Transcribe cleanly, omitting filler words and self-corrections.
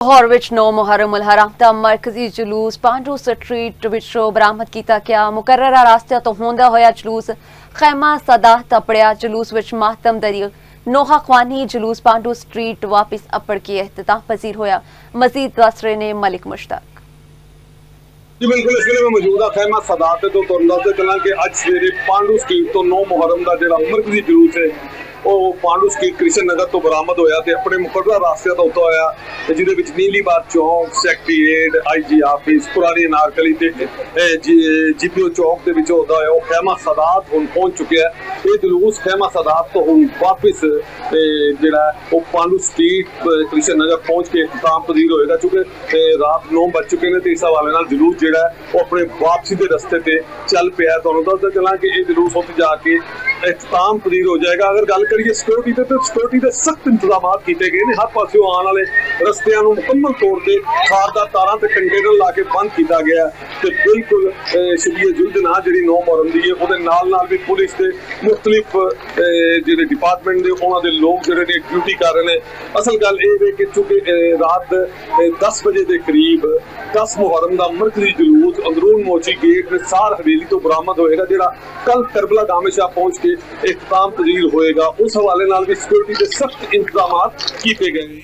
लाहौर विच 9 मुहर्रम उल हराम दा मरकजी जुलूस पांडू स्ट्रीट विचों बरामद किया गया। मुकर्ररा रास्ते तो होंदा होया जुलूस खैमा सदाह तपड़िया। जुलूस विच मातम दरी नोहा ख्वानी जुलूस पांडू स्ट्रीट वापस अपड़ के एहतताम पजीर होया। मजीद दस रहे ने मलिक मुश्ताक। जी बिल्कुल, इस वेले मैं मौजूद हाँ खैमा सदात तो दसते चला कि अज सवेरे पांडू स्ट्रीट तो 9 मुहर्रम का जो मरकजी जुलूस है वो पांडू स्ट्रीट कृष्ण नगर तो बरामद होया ते अपने मुकर्रर रास्ते तो उत्तों आया जिहदे विच नीलीबाग चौक, सैकटरीएट, IG ऑफिस, पुरानी अनारकली ते GPO चौक दे विच होंदा है। खैमा सदात हुण पहुंच चुके हैं। ये जुलूस खैमा सदात तो हुण वापस जिहड़ा वो पांडू स्ट्रीट कृष्ण नगर पहुंच के इख्तिताम पजीर होएगा, क्योंकि रात 9 बज चुके हैं। तो इस हवाले नाल जुलूस जिहड़ा वो अपने वापसी के रस्ते ते चल पिया। तुहानूं दसदा चलां कि ये जुलूस उत्थे जाके इख्तिताम पजीर हो जाएगा। अगर गल करिए सिक्योरिटी के, तो सिक्योरिटी के सख्त इंतजाम किए गए हैं। हर पासों आने वाले रस्तियां मुकम्मल तौर पर खारदार तारां ते कंटेनर ला के बंद किया गया। तो बिल्कुल शरीय जुल्दना जी 9 मुहर्रम की है, वो नाल भी पुलिस के मुख्तलिफ जो डिपार्टमेंट के उन्होंने लोग जोड़े ने ड्यूटी कर रहे हैं। असल गल ये है कि चूंकि रात 10 बजे के करीब 10 मुहर्रम का मरकजी जुलूस अंदरून मोची गेट निसार हवेली तो बरामद होएगा, जो कल करबला गामे शाह पहुंच के इख्तिताम पजीर होएगा। उस हवाले नाल भी सिक्योरिटी के सख्त इंतजाम किए गए।